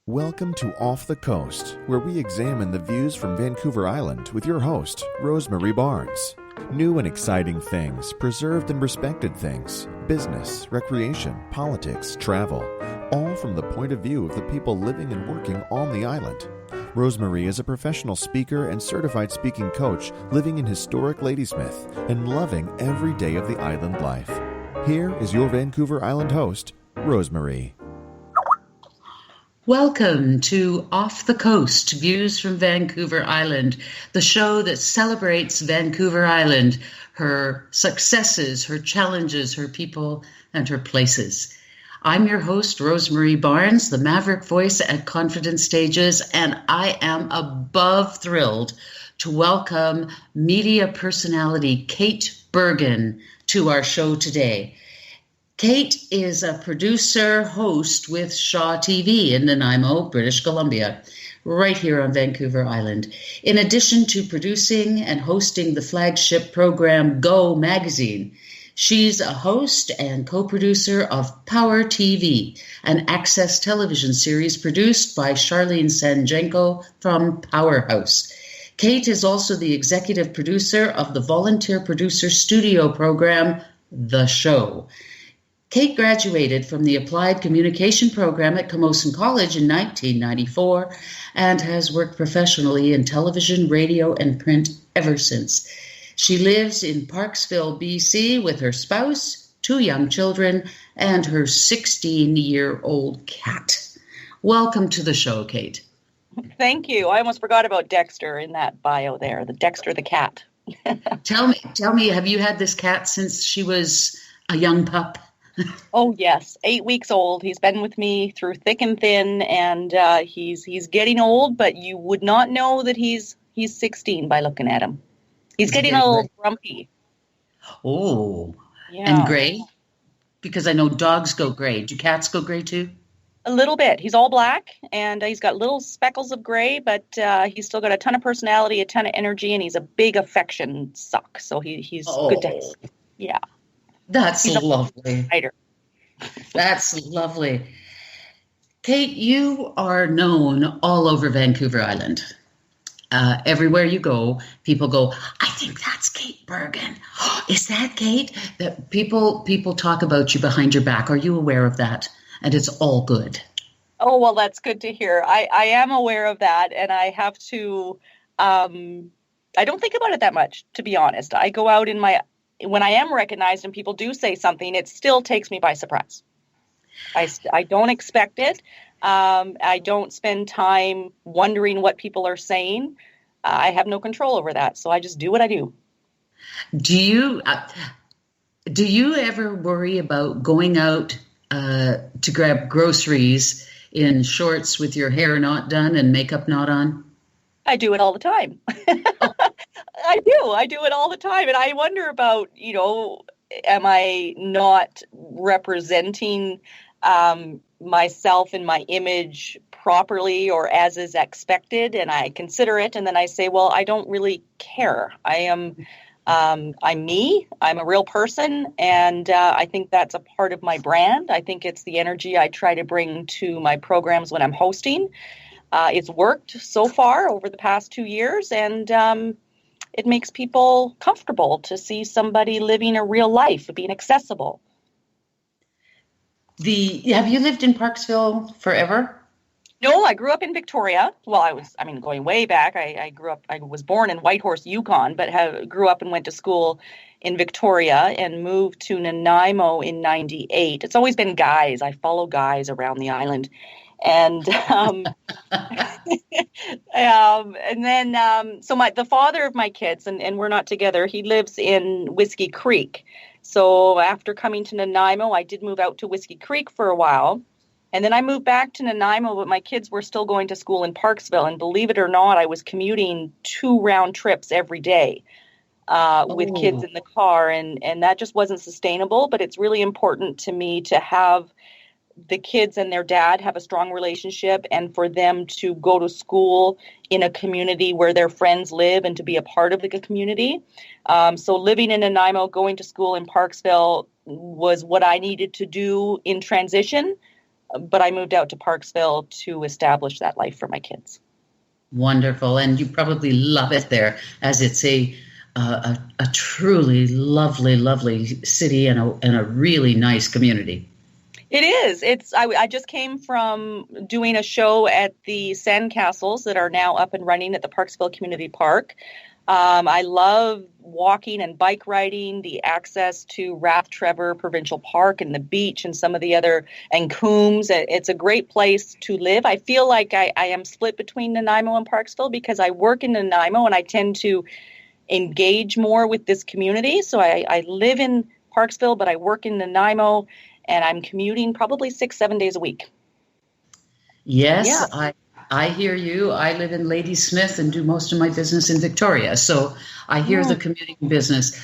Welcome to Off the Coast, where we examine the views from Vancouver Island with your host, Rosemary Barnes. New and exciting things, preserved and respected things, business, recreation, politics, travel, all from the point of view of the people living and working on the island. Rosemary is a professional speaker and certified speaking coach living in historic Ladysmith and loving every day of the island life. Here is your Vancouver Island host, Rosemary. Welcome to Off the Coast, Views from Vancouver Island, the show that celebrates Vancouver Island, her successes, her challenges, her people, and her places. I'm your host, Rosemary Barnes, the maverick voice at Confidence Stages, and I am above thrilled to welcome media personality Kait Bergen to our show today. Kait is a producer, host with Shaw TV in Nanaimo, British Columbia, right here on Vancouver Island. In addition to producing and hosting the flagship program Go Magazine, she's a host and co-producer of Power TV, an access television series produced by Charlene Sanjenko from Powerhouse. Kait is also the executive producer of the volunteer producer studio program, The Show. Kait graduated from the Applied Communication program at Camosun College in 1994 and has worked professionally in television, radio, and print ever since. She lives in Parksville, BC with her spouse, 2 young children, and her 16-year-old cat. Welcome to the show, Kait. Thank you. I almost forgot about Dexter in that bio there, the Dexter the cat. Tell me, have you had this cat since she was a young pup? Oh, yes. 8 weeks old. He's been with me through thick and thin, and he's getting old, but you would not know that he's 16 by looking at him. He's getting a little grumpy. Oh, yeah. And gray? Because I know dogs go gray. Do cats go gray too? A little bit. He's all black, and he's got little speckles of gray, but he's still got a ton of personality, a ton of energy, and he's a big affection suck. So he's good to have. Yeah. That's lovely. That's lovely. Kait, you are known all over Vancouver Island. Everywhere you go, people go, I think that's Kait Bergen. Is that Kait? That people talk about you behind your back. Are you aware of that? And it's all good. Oh, well, that's good to hear. I am aware of that, and I have to, I don't think about it that much, to be honest. I go out when I am recognized and people do say something, it still takes me by surprise. I don't expect it. I don't spend time wondering what people are saying. I have no control over that, so I just do what I do. Do you ever worry about going out to grab groceries in shorts with your hair not done and makeup not on? I do it all the time. I do it all the time. And I wonder about, am I not representing myself and my image properly or as is expected? And I consider it. And then I say, well, I don't really care. I'm me. I'm a real person. And I think that's a part of my brand. I think it's the energy I try to bring to my programs when I'm hosting. It's worked so far over the past 2 years, and it makes people comfortable to see somebody living a real life, being accessible. Have you lived in Parksville forever? No, I grew up in Victoria. Well, going way back. I was born in Whitehorse, Yukon, but grew up and went to school in Victoria and moved to Nanaimo in 98. It's always been guys. I follow guys around the island. And and then the father of my kids, and we're not together, he lives in Whiskey Creek. So after coming to Nanaimo, I did move out to Whiskey Creek for a while. And then I moved back to Nanaimo, but my kids were still going to school in Parksville. And believe it or not, I was commuting 2 round trips every day with kids in the car. And that just wasn't sustainable. But it's really important to me to have the kids and their dad have a strong relationship, and for them to go to school in a community where their friends live and to be a part of the community. So living in Nanaimo, going to school in Parksville was what I needed to do in transition. but I moved out to Parksville to establish that life for my kids. Wonderful. And you probably love it there, as it's a truly lovely, lovely city and a really nice community. It is. I just came from doing a show at the sandcastles that are now up and running at the Parksville Community Park. I love walking and bike riding, the access to Rathtrevor Provincial Park and the beach and some of the other, and Coombs. It's a great place to live. I feel like I am split between Nanaimo and Parksville because I work in Nanaimo and I tend to engage more with this community. So I live in Parksville, but I work in Nanaimo, and I'm commuting probably 6-7 days a week. Yes, yeah. I hear you. I live in Ladysmith and do most of my business in Victoria, so I hear the commuting business.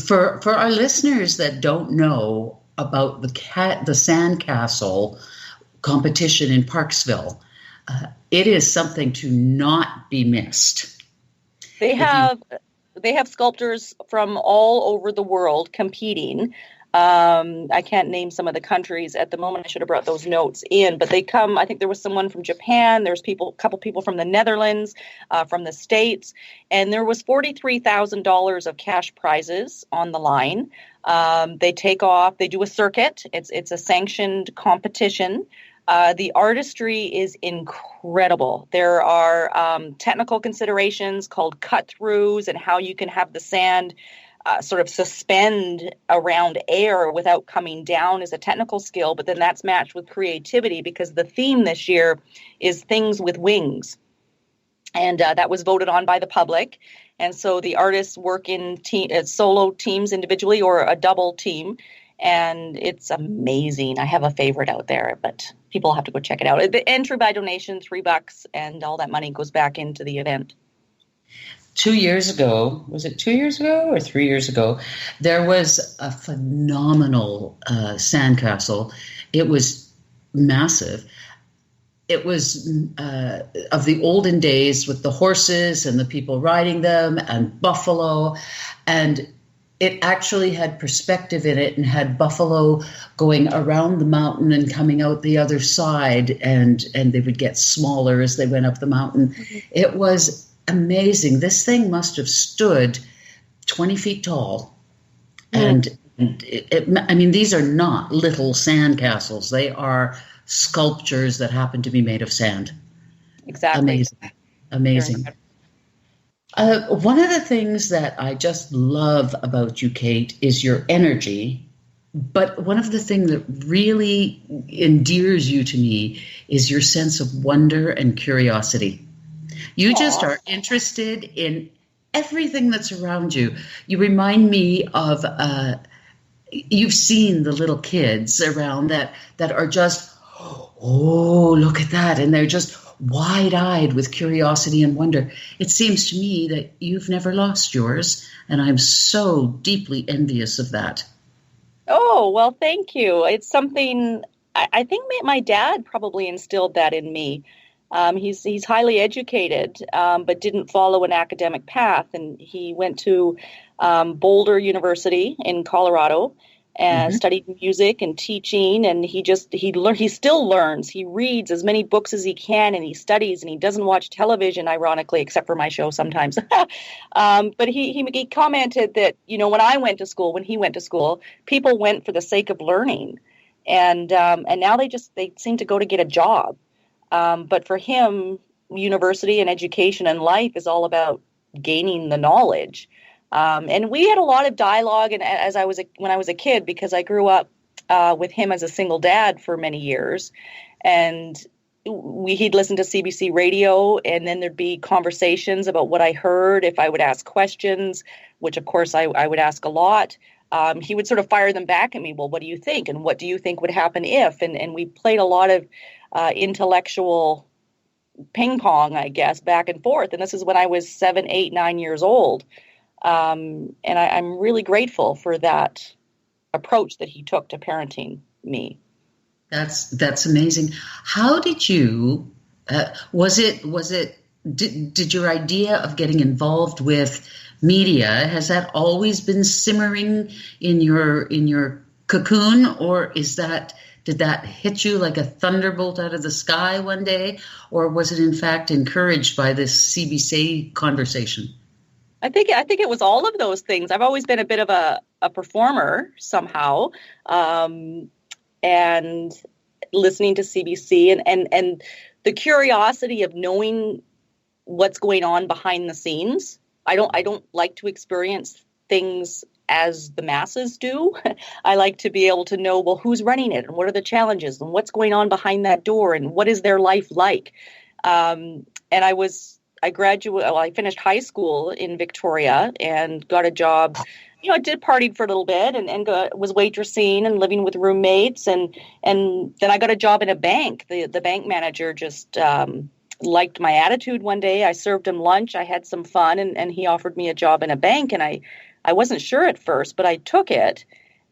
For our listeners that don't know about the Sandcastle competition in Parksville, it is something to not be missed. They have sculptors from all over the world competing. I can't name some of the countries at the moment. I should have brought those notes in, but they come. I think there was someone from Japan. There's a couple people from the Netherlands, from the States, and there was $43,000 of cash prizes on the line. They take off. They do a circuit. It's a sanctioned competition. The artistry is incredible. There are technical considerations called cut-throughs and how you can have the sand sort of suspend around air without coming down is a technical skill, but then that's matched with creativity because the theme this year is things with wings. And that was voted on by the public. And so the artists work in solo teams individually or a double team. And it's amazing. I have a favorite out there, but people have to go check it out. The entry by donation, $3, and all that money goes back into the event. 2 years ago, was it 2 years ago or 3 years ago, there was a phenomenal sandcastle. It was massive. It was of the olden days with the horses and the people riding them and buffalo. And it actually had perspective in it and had buffalo going around the mountain and coming out the other side. And they would get smaller as they went up the mountain. Mm-hmm. It was amazing. This thing must have stood 20 feet tall. And I mean, these are not little sandcastles. They are sculptures that happen to be made of sand. Exactly. Amazing. One of the things that I just love about you, Kait, is your energy. But one of the things that really endears you to me is your sense of wonder and curiosity. You just are interested in everything that's around you. You remind me of, you've seen the little kids around that are just, oh, look at that. And they're just wide-eyed with curiosity and wonder. It seems to me that you've never lost yours, and I'm so deeply envious of that. Oh, well, thank you. It's something, I think my dad probably instilled that in me. He's highly educated, but didn't follow an academic path. And he went to Boulder University in Colorado and studied music and teaching. And he still learns. He reads as many books as he can, and he studies, and he doesn't watch television, ironically, except for my show sometimes. But he commented that, when he went to school, people went for the sake of learning. And now they seem to go to get a job. But for him, university and education and life is all about gaining the knowledge. And we had a lot of dialogue, and when I was a kid, because I grew up with him as a single dad for many years, and he'd listen to CBC radio, and then there'd be conversations about what I heard. If I would ask questions, which of course I would ask a lot, he would sort of fire them back at me. Well, what do you think? And what do you think would happen if? And we played a lot of intellectual ping pong, I guess, back and forth. And this is when I was 7, 8, 9 years old. And I'm really grateful for that approach that he took to parenting me. That's amazing. How did you, did your idea of getting involved with media, has that always been simmering in your cocoon, or did Did that hit you like a thunderbolt out of the sky one day, or was it in fact encouraged by this CBC conversation? I think it was all of those things. I've always been a bit of a performer somehow, and listening to CBC and the curiosity of knowing what's going on behind the scenes. I don't like to experience things as the masses do. I like to be able to know, well, who's running it and what are the challenges and what's going on behind that door and what is their life like. And I finished high school in Victoria and got a job. I did partied for a little bit and was waitressing and living with roommates. And then I got a job in a bank. The bank manager just liked my attitude one day. I served him lunch. I had some fun and he offered me a job in a bank. And I wasn't sure at first, but I took it.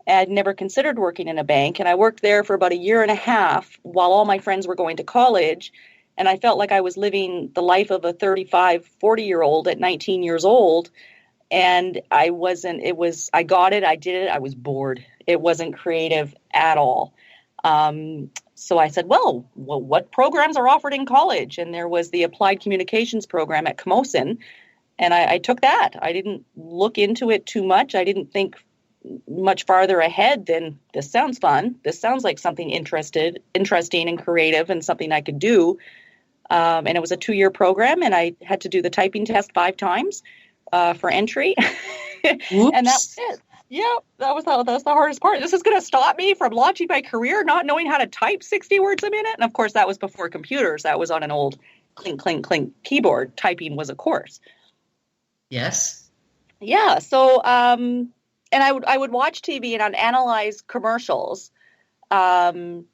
I'd never considered working in a bank. And I worked there for about a year and a half while all my friends were going to college. And I felt like I was living the life of a 35, 40-year-old at 19 years old. And I got it, I did it, I was bored. It wasn't creative at all. So I said, well, what programs are offered in college? And there was the Applied Communications program at Camosun. And I took that. I didn't look into it too much. I didn't think much farther ahead than this sounds fun. This sounds like something interesting and creative and something I could do. And it was a 2-year program, and I had to do the typing test 5 times for entry. And that's it. Yeah, that was the hardest part. This is going to stop me from launching my career, not knowing how to type 60 words a minute. And of course, that was before computers. That was on an old clink, clink, clink keyboard. Typing was a course. Yes. Yeah. So, and I would watch TV and I'd analyze commercials, and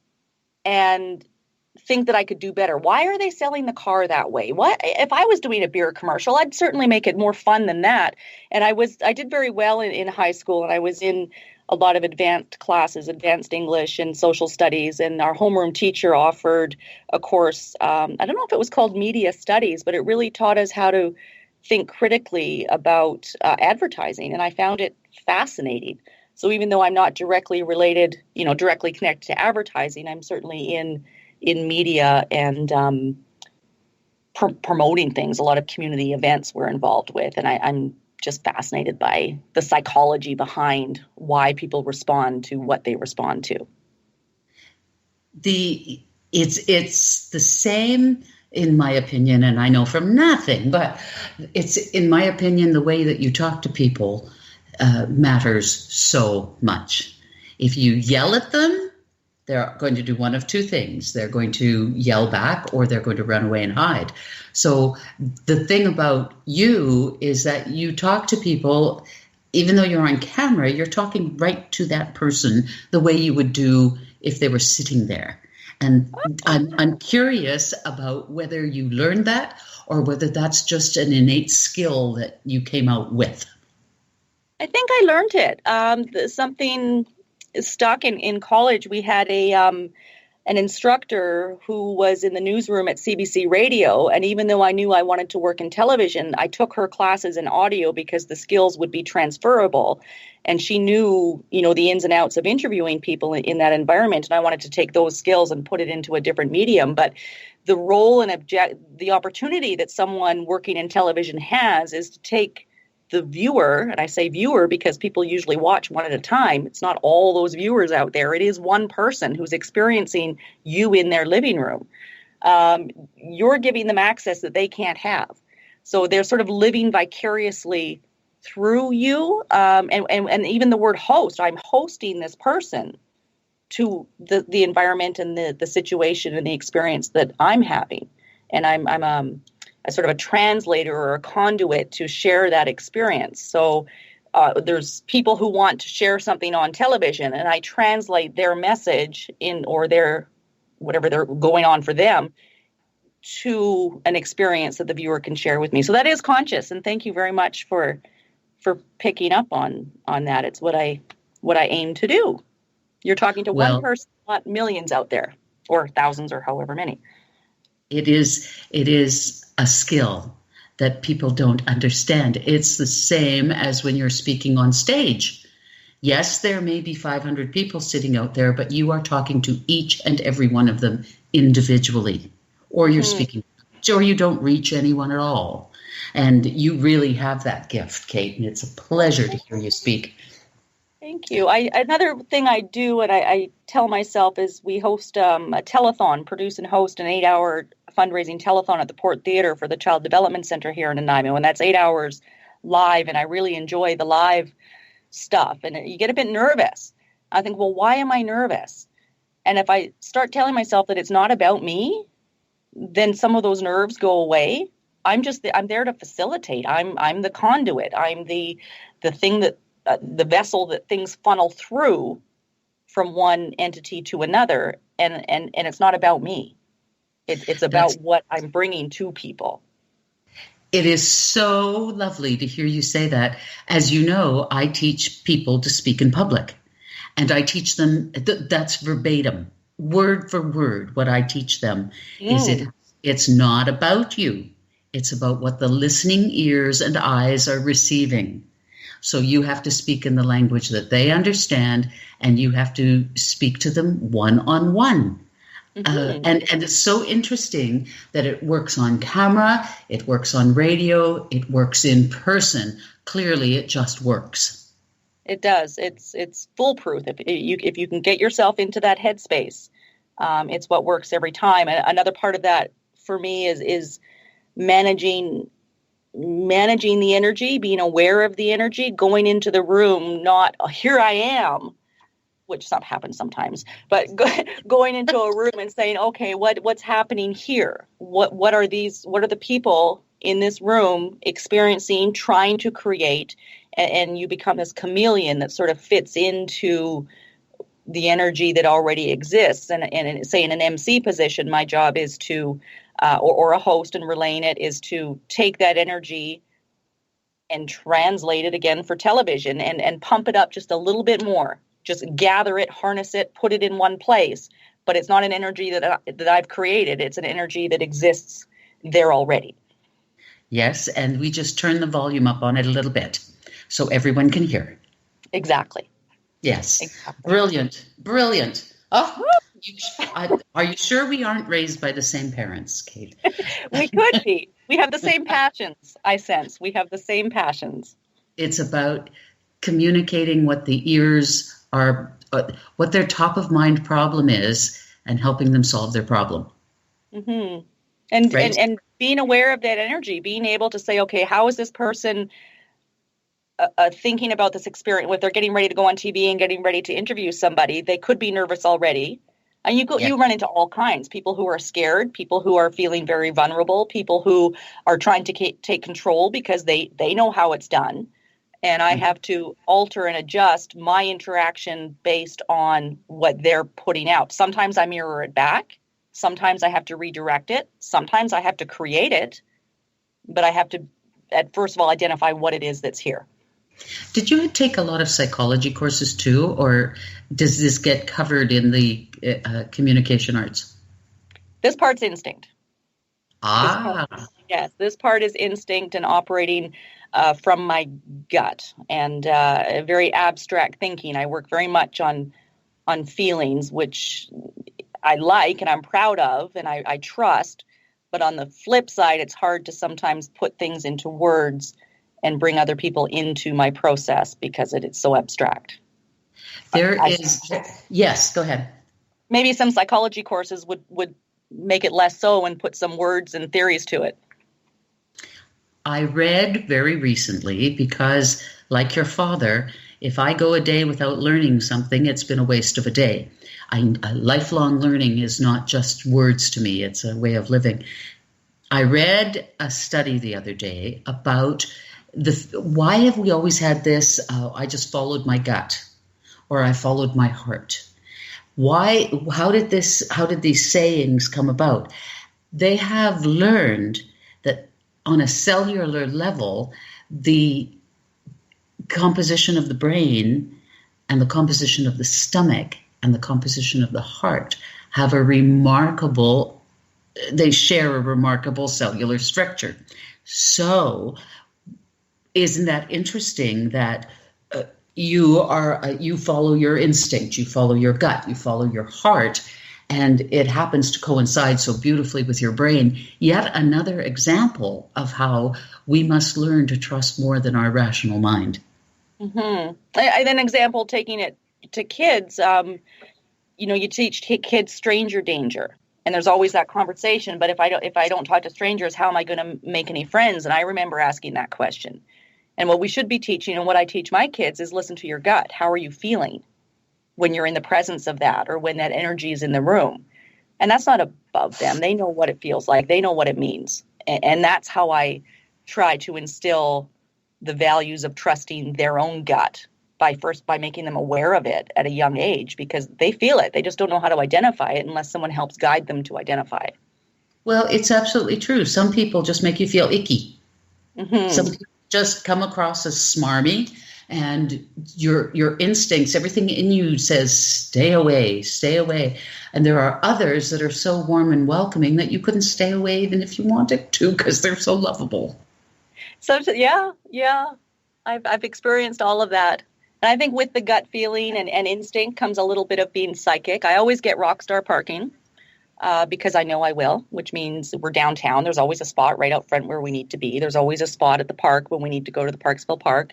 think that I could do better. Why are they selling the car that way? What if I was doing a beer commercial? I'd certainly make it more fun than that. And I did very well in high school, and I was in a lot of advanced classes, advanced English and social studies. And our homeroom teacher offered a course. I don't know if it was called media studies, but it really taught us how to think critically about advertising. And I found it fascinating. So even though I'm not directly related, directly connected to advertising, I'm certainly in media and promoting things. A lot of community events we're involved with. And I'm just fascinated by the psychology behind why people respond to what they respond to. It's the same, in my opinion, and I know from nothing, but it's, in my opinion, the way that you talk to people matters so much. If you yell at them, they're going to do one of 2 things. They're going to yell back or they're going to run away and hide. So the thing about you is that you talk to people, even though you're on camera, you're talking right to that person the way you would do if they were sitting there. And I'm curious about whether you learned that or whether that's just an innate skill that you came out with. I think I learned it. Something stuck in college. We had an instructor who was in the newsroom at CBC Radio, and even though I knew I wanted to work in television, I took her classes in audio because the skills would be transferable, and she knew, the ins and outs of interviewing people in that environment, and I wanted to take those skills and put it into a different medium. But the role and the opportunity that someone working in television has is to take the viewer, and I say viewer because people usually watch one at a time. It's not all those viewers out there. It is one person who's experiencing you in their living room. You're giving them access that they can't have. So they're sort of living vicariously through you. And even the word host, I'm hosting this person to the environment and the situation and the experience that I'm having. And I'm a sort of a translator or a conduit to share that experience. So there's people who want to share something on television, and I translate their message or their whatever they're going on for them to an experience that the viewer can share with me. So that is conscious, and thank you very much for picking up on that. It's what I aim to do. You're talking to one person, not millions out there, or thousands, or however many. It is a skill that people don't understand. It's the same as when you're speaking on stage. Yes, there may be 500 people sitting out there, but you are talking to each and every one of them individually, or you're speaking, or you don't reach anyone at all. And you really have that gift, Kate, and it's a pleasure to hear you speak. Thank you. Another thing I do, and I tell myself, is we host a telethon, produce and host an 8-hour fundraising telethon at the Port Theatre for the Child Development Center here in Nanaimo, and that's 8 hours live, and I really enjoy the live stuff. And you get a bit nervous. I think, well, why am I nervous? And if I start telling myself that it's not about me, then some of those nerves go away. I'm there to facilitate. I'm the conduit. I'm the thing that the vessel that things funnel through from one entity to another, and it's not about me. It's about what I'm bringing to people. It is so lovely to hear you say that. As you know, I teach people to speak in public, and I teach them, that's verbatim, word for word. What I teach them is it's not about you. It's about what the listening ears and eyes are receiving. So you have to speak in the language that they understand, and you have to speak to them one-on-one. And it's so interesting that it works on camera, it works on radio, it works in person. Clearly, it just works. It does. It's foolproof. If you can get yourself into that headspace, it's what works every time. And another part of that for me is managing the energy, being aware of the energy, going into the room, not here I am, which happens sometimes, but going into a room and saying, okay, what's happening here? What are the people in this room experiencing, trying to create, and you become this chameleon that sort of fits into the energy that already exists. And say in an MC position, my job is to or a host and relaying it is to take that energy and translate it again for television and pump it up just a little bit more. Just gather it, harness it, put it in one place. But it's not an energy that I've created. It's an energy that exists there already. Yes, and we just turn the volume up on it a little bit so everyone can hear. Exactly. Yes. Exactly. Brilliant. Oh, are you sure we aren't raised by the same parents, Kate? We could be. We have the same passions, I sense. We have the same passions. It's about communicating what the ears are, what their top of mind problem is, and helping them solve their problem. Mm-hmm. And being aware of that energy, being able to say, okay, how is this person thinking about this experience? If they're getting ready to go on TV and getting ready to interview somebody, they could be nervous already. And you run into all kinds, people who are scared, people who are feeling very vulnerable, people who are trying to take control because they know how it's done. And I have to alter and adjust my interaction based on what they're putting out. Sometimes I mirror it back. Sometimes I have to redirect it. Sometimes I have to create it. But I have to, first of all, identify what it is that's here. Did you take a lot of psychology courses too, or does this get covered in the communication arts? This part's instinct. This part is instinct and operating from my gut and very abstract thinking. I work very much on feelings, which I like and I'm proud of and I trust. But on the flip side, it's hard to sometimes put things into words and bring other people into my process because it's so abstract. Yes, go ahead. Maybe some psychology courses would make it less so and put some words and theories to it. I read very recently because, like your father, if I go a day without learning something, it's been a waste of a day. Lifelong learning is not just words to me, it's a way of living. I read a study the other day about why have we always had this, I just followed my gut, or I followed my heart. How did these sayings come about? They have learned that on a cellular level, the composition of the brain and the composition of the stomach and the composition of the heart they share a remarkable cellular structure. So isn't that interesting that you follow your instinct, you follow your gut, you follow your heart, and it happens to coincide so beautifully with your brain. Yet another example of how we must learn to trust more than our rational mind. Mm-hmm. An example, taking it to kids, you teach kids stranger danger. And there's always that conversation. But if I don't talk to strangers, how am I going to make any friends? And I remember asking that question. And what we should be teaching, and what I teach my kids, is listen to your gut. How are you feeling when you're in the presence of that, or when that energy is in the room? And that's not above them. They know what it feels like. They know what it means. And that's how I try to instill the values of trusting their own gut, by making them aware of it at a young age, because they feel it. They just don't know how to identify it unless someone helps guide them to identify it. Well, it's absolutely true. Some people just make you feel icky. Mm-hmm. Some people just come across as smarmy, and your instincts, everything in you says, stay away, stay away. And there are others that are so warm and welcoming that you couldn't stay away even if you wanted to, because they're so lovable. So yeah. I've experienced all of that. And I think with the gut feeling and instinct comes a little bit of being psychic. I always get rock star parking because I know I will, which means we're downtown. There's always a spot right out front where we need to be. There's always a spot at the park when we need to go to the Parksville Park.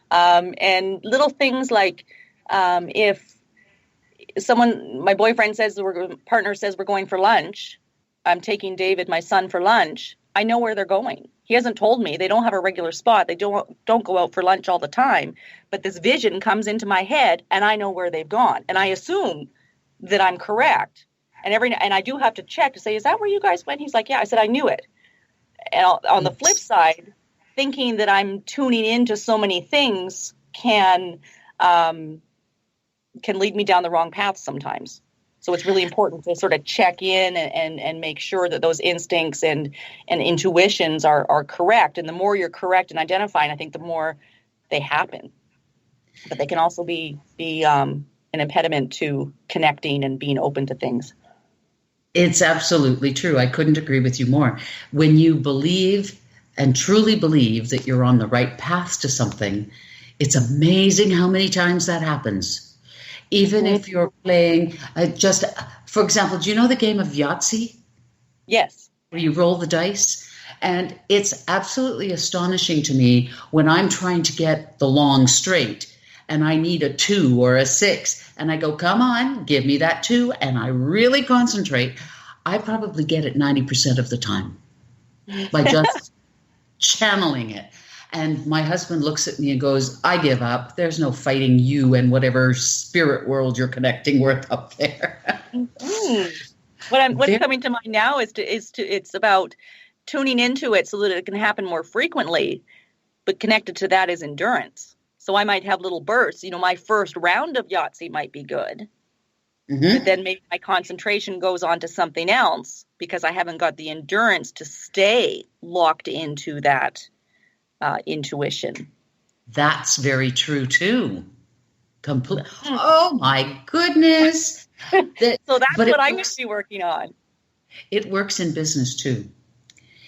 And little things like if my boyfriend says, partner says we're going for lunch, I'm taking David, my son, for lunch, I know where they're going. He hasn't told me. They don't have a regular spot. They don't go out for lunch all the time. But this vision comes into my head, and I know where they've gone. And I assume that I'm correct. And I do have to check to say, is that where you guys went? He's like, yeah. I said, I knew it. And on the flip side, thinking that I'm tuning into so many things can lead me down the wrong path sometimes. So it's really important to sort of check in and make sure that those instincts and intuitions are correct. And the more you're correct in identifying, I think the more they happen. But they can also be an impediment to connecting and being open to things. It's absolutely true. I couldn't agree with you more. When you believe and truly believe that you're on the right path to something, it's amazing how many times that happens. Even if you're playing, for example, do you know the game of Yahtzee? Yes. Where you roll the dice? And it's absolutely astonishing to me when I'm trying to get the long straight and I need a 2 or a 6. And I go, come on, give me that 2. And I really concentrate. I probably get it 90% of the time by just channeling it. And my husband looks at me and goes, I give up. There's no fighting you and whatever spirit world you're connecting with up there. What's coming to mind now is it's about tuning into it so that it can happen more frequently, but connected to that is endurance. So I might have little bursts. My first round of Yahtzee might be good, but then maybe my concentration goes on to something else because I haven't got the endurance to stay locked into that intuition. That's very true too. Oh my goodness! So that's what I'm going to be working on. It works in business too.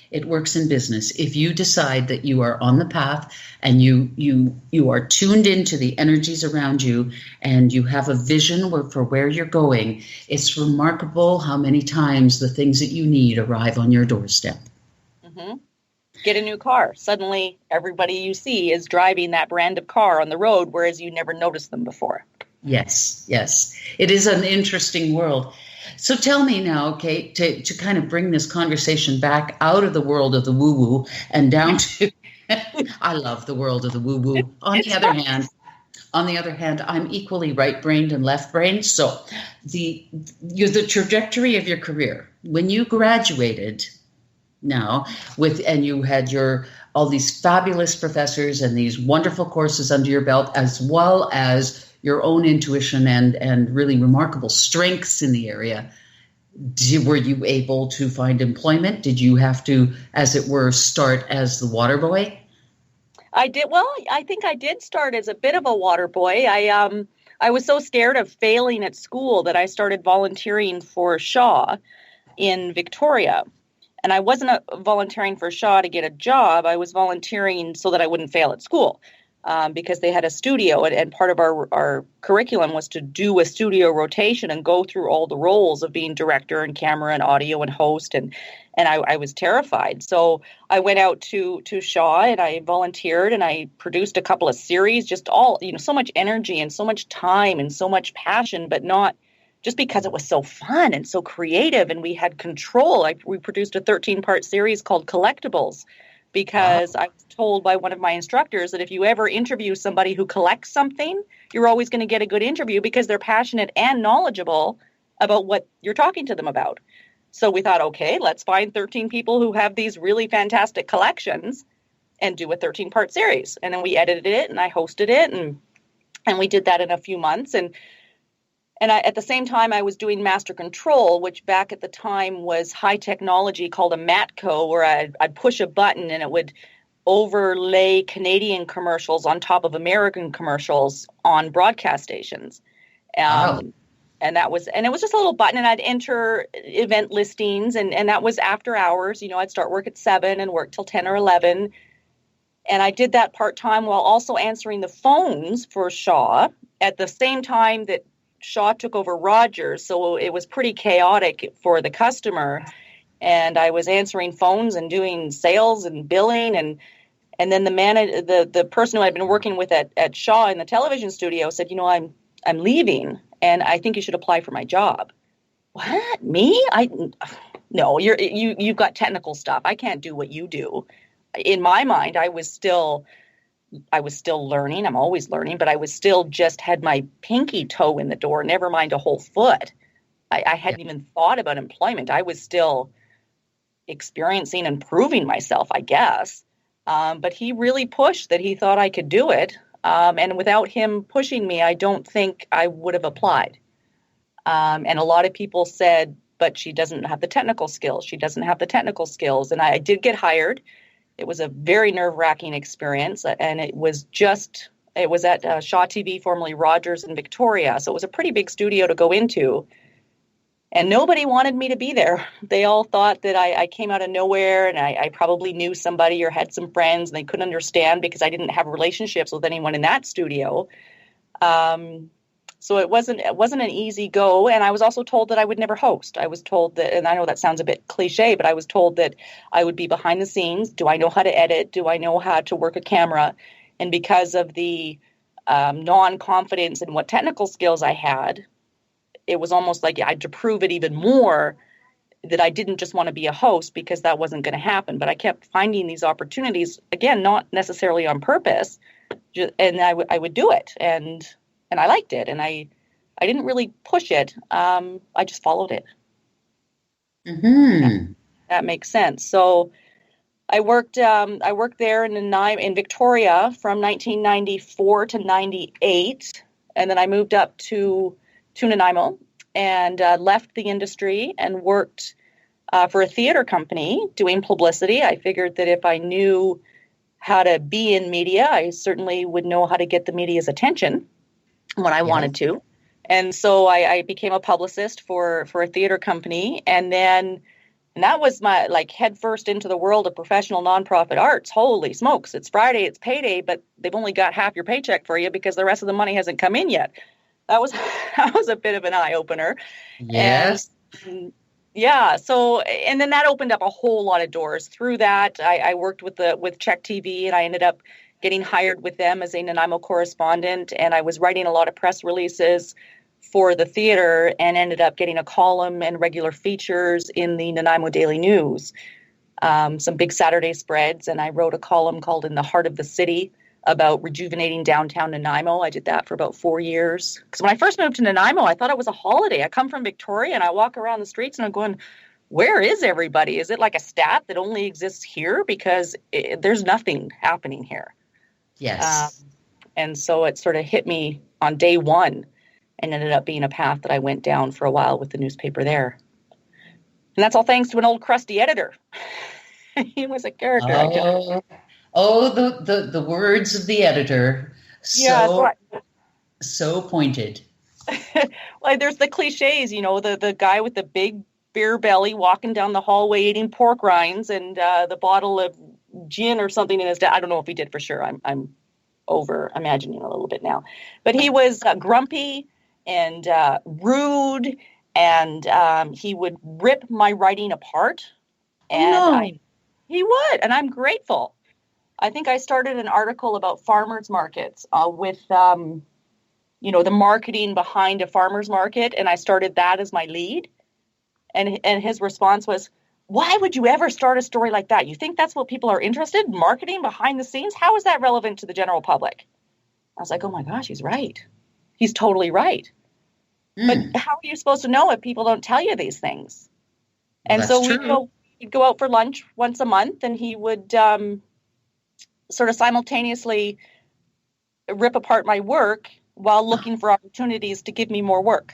It works in business. If you decide that you are on the path and you are tuned into the energies around you and you have a vision for where you're going, it's remarkable how many times the things that you need arrive on your doorstep. Mm-hmm. Get a new car. Suddenly, everybody you see is driving that brand of car on the road, whereas you never noticed them before. Yes. It is an interesting world. So tell me now, Kate, to kind of bring this conversation back out of the world of the woo-woo and down to, I love the world of the woo-woo. On the other hand, I'm equally right-brained and left-brained. So the trajectory of your career, when you graduated now and you had all these fabulous professors and these wonderful courses under your belt, as well as your own intuition and really remarkable strengths in the area, were you able to find employment? Did you have to, as it were, start as the water boy? I did. Well, I think I did start as a bit of a water boy. I was so scared of failing at school that I started volunteering for Shaw in Victoria. And I wasn't volunteering for Shaw to get a job. I was volunteering so that I wouldn't fail at school. because they had a studio, and part of our curriculum was to do a studio rotation and go through all the roles of being director and camera and audio and host, and I was terrified. So I went out to Shaw and I volunteered and I produced a couple of series, just all, so much energy and so much time and so much passion, but not just because it was so fun and so creative and we had control. We produced a 13-part series called Collectibles, because I was told by one of my instructors that if you ever interview somebody who collects something, you're always going to get a good interview because they're passionate and knowledgeable about what you're talking to them about. So we thought, okay, let's find 13 people who have these really fantastic collections and do a 13-part series. And then we edited it and I hosted it, and we did that in a few months. And at the same time, I was doing Master Control, which back at the time was high technology called a Matco, where I'd push a button and it would overlay Canadian commercials on top of American commercials on broadcast stations. Wow. And it was just a little button, and I'd enter event listings, and that was after hours. I'd start work at 7 and work till 10 or 11. And I did that part-time while also answering the phones for Shaw at the same time that Shaw took over Rogers, so it was pretty chaotic for the customer. And I was answering phones and doing sales and billing, and then the person who I'd been working with at Shaw in the television studio said, I'm leaving, and I think you should apply for my job. What? Me? No, you've got technical stuff. I can't do what you do. In my mind, I was still learning. I'm always learning, but I was still just had my pinky toe in the door, never mind a whole foot. I hadn't even thought about employment. I was still experiencing and proving myself, I guess. But he really pushed that he thought I could do it. And without him pushing me, I don't think I would have applied. And a lot of people said, but she doesn't have the technical skills. She doesn't have the technical skills. And I did get hired. It was a very nerve-wracking experience, and it was at Shaw TV, formerly Rogers in Victoria. So it was a pretty big studio to go into, and nobody wanted me to be there. They all thought that I came out of nowhere, and I probably knew somebody or had some friends, and they couldn't understand because I didn't have relationships with anyone in that studio. So it wasn't an easy go, and I was also told that I would never host. I was told that, and I know that sounds a bit cliche, but I was told that I would be behind the scenes. Do I know how to edit? Do I know how to work a camera? And because of the non-confidence in what technical skills I had, it was almost like I had to prove it even more that I didn't just want to be a host, because that wasn't going to happen. But I kept finding these opportunities, again, not necessarily on purpose, and I would do it. And I liked it, and I didn't really push it. I just followed it. Mm-hmm. That makes sense. So I worked there in Victoria from 1994 to 98, and then I moved up to Nanaimo and left the industry and worked for a theater company doing publicity. I figured that if I knew how to be in media, I certainly would know how to get the media's attention when I wanted to. And so I became a publicist for a theater company. And that was my head first into the world of professional nonprofit arts. Holy smokes. It's Friday, it's payday, but they've only got half your paycheck for you because the rest of the money hasn't come in yet. That was a bit of an eye opener. Yes. And, yeah. So, and then that opened up a whole lot of doors. Through that, I worked with Czech TV, and I ended up getting hired with them as a Nanaimo correspondent, and I was writing a lot of press releases for the theater and ended up getting a column and regular features in the Nanaimo Daily News, some big Saturday spreads, and I wrote a column called In the Heart of the City about rejuvenating downtown Nanaimo. I did that for about 4 years. Because when I first moved to Nanaimo, I thought it was a holiday. I come from Victoria, and I walk around the streets, and I'm going, where is everybody? Is it like a stat that only exists here? Because there's nothing happening here. Yes. And so it sort of hit me on day one and ended up being a path that I went down for a while with the newspaper there. And that's all thanks to an old crusty editor. He was a character. The words of the editor. So pointed. Well, there's the cliches, the guy with the big beer belly walking down the hallway eating pork rinds and the bottle of gin or something in his I don't know if he did for sure. I'm over imagining a little bit now. But he was grumpy and rude, and he would rip my writing apart. And he would, and I'm grateful. I think I started an article about farmers markets with, the marketing behind a farmer's market, and I started that as my lead. And his response was, "Why would you ever start a story like that? You think that's what people are interested in? Marketing behind the scenes? How is that relevant to the general public?" I was like, "Oh my gosh, he's right. He's totally right." But how are you supposed to know if people don't tell you these things? And so we'd go out for lunch once a month, and he would sort of simultaneously rip apart my work while looking for opportunities to give me more work.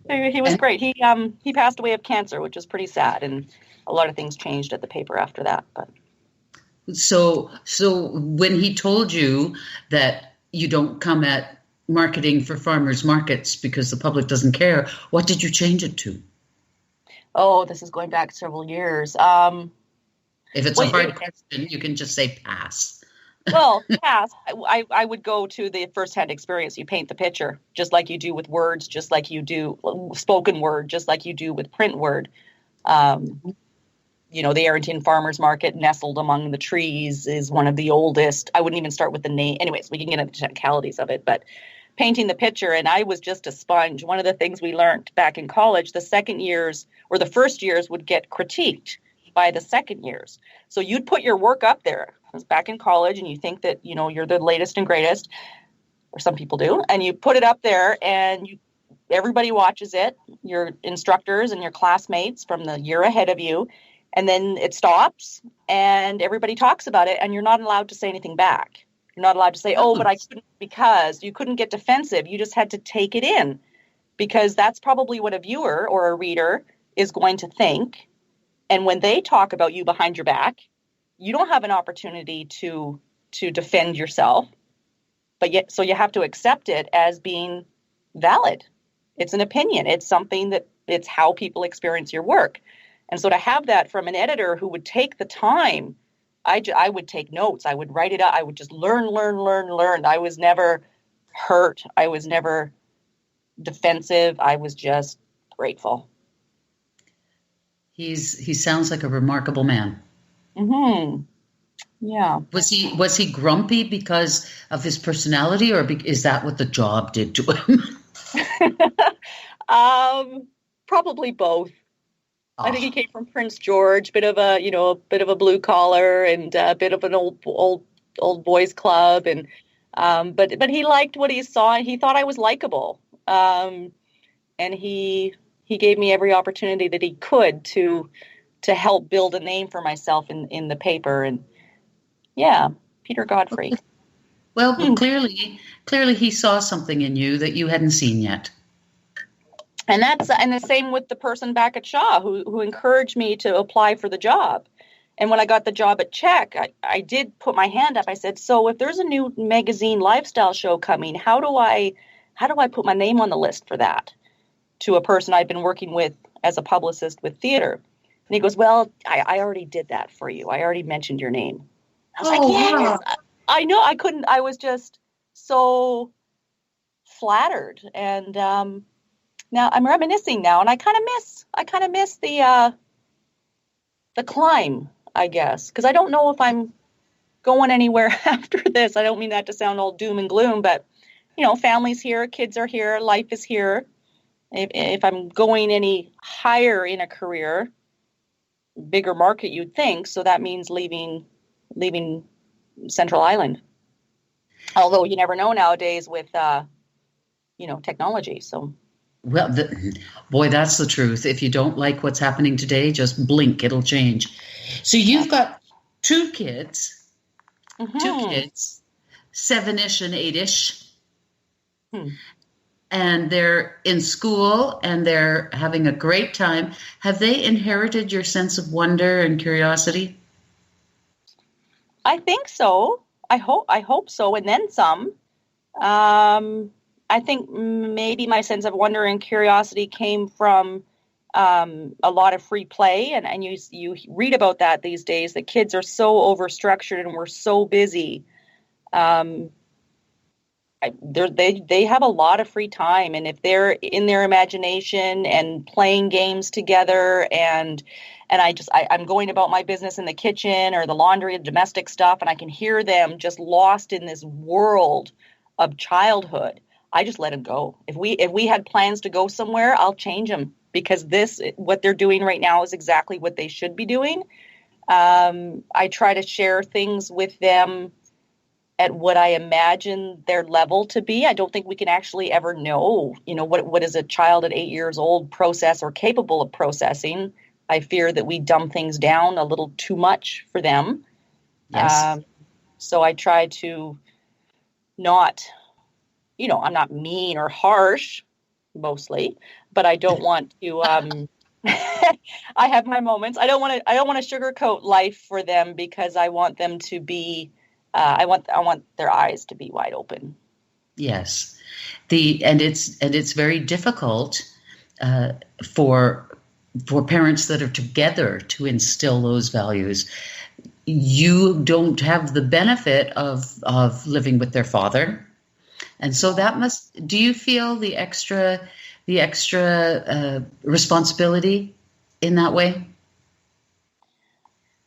He was great. He passed away of cancer, which was pretty sad, and a lot of things changed at the paper after that. But so when he told you that you don't come at marketing for farmers markets because the public doesn't care, what did you change it to? Oh, this is going back several years. If it's a hard question, you can just say pass. Well, pass. I would go to the firsthand experience. You paint the picture, just like you do with words, just like you do spoken word, just like you do with print word. The Arrington Farmers Market, nestled among the trees, is one of the oldest. I wouldn't even start with the name. Anyways, we can get into the technicalities of it, but painting the picture, and I was just a sponge. One of the things we learned back in college, the second years or the first years would get critiqued by the second years. So you'd put your work up there. I was back in college, and you think that, you're the latest and greatest, or some people do, and you put it up there, and everybody watches it, your instructors and your classmates from the year ahead of you, and then it stops, and everybody talks about it, and you're not allowed to say anything back. You're not allowed to say, "Oh, but I couldn't," because you couldn't get defensive. You just had to take it in, because that's probably what a viewer or a reader is going to think. And when they talk about you behind your back, you don't have an opportunity to defend yourself. So you have to accept it as being valid. It's an opinion. It's something it's how people experience your work. And so to have that from an editor who would take the time, I would take notes. I would write it out. I would just learn. I was never hurt. I was never defensive. I was just grateful. He sounds like a remarkable man. Mm-hmm. Yeah. Was he grumpy because of his personality, or is that what the job did to him? Probably both. I think he came from Prince George, bit of a blue collar, and a bit of an old boys club, and but he liked what he saw, and he thought I was likable, and he gave me every opportunity that he could to help build a name for myself in the paper. And yeah, Peter Godfrey. Well, clearly he saw something in you that you hadn't seen yet. And the same with the person back at Shaw who encouraged me to apply for the job. And when I got the job at Czech, I did put my hand up. I said, "So if there's a new magazine lifestyle show coming, how do I put my name on the list for that?" To a person I'd been working with as a publicist with theater. And he goes, "Well, I already did that for you. I already mentioned your name." I was like, "Yes, wow. I know." I couldn't. I was just so flattered. And now I'm reminiscing now, and I kind of miss the climb, I guess, because I don't know if I'm going anywhere after this. I don't mean that to sound all doom and gloom, but family's here, kids are here, life is here. If I'm going any higher in a career, bigger market, you'd think. So that means leaving Central Island. Although you never know nowadays with technology. So. Well, boy, that's the truth. If you don't like what's happening today, just blink, it'll change. So you've got two kids, 7-ish and 8-ish. And they're in school and they're having a great time. Have they inherited your sense of wonder and curiosity? I think so. I hope so. And then some. I think maybe my sense of wonder and curiosity came from a lot of free play. And you read about that these days. The kids are so overstructured and we're so busy They have a lot of free time, and if they're in their imagination and playing games together, and I'm going about my business in the kitchen or the laundry and domestic stuff, and I can hear them just lost in this world of childhood, I just let them go. If we had plans to go somewhere, I'll change them, because what they're doing right now is exactly what they should be doing. I try to share things with them at what I imagine their level to be. I don't think we can actually ever know, what is a child at 8 years old process or capable of processing. I fear that we dumb things down a little too much for them. Yes. So I try to not, I'm not mean or harsh mostly, but I don't want to, I have my moments. I don't want to sugarcoat life for them, because I want them to be, I want their eyes to be wide open. Yes. It's very difficult for parents that are together to instill those values. You don't have the benefit of living with their father. And so do you feel the extra responsibility in that way?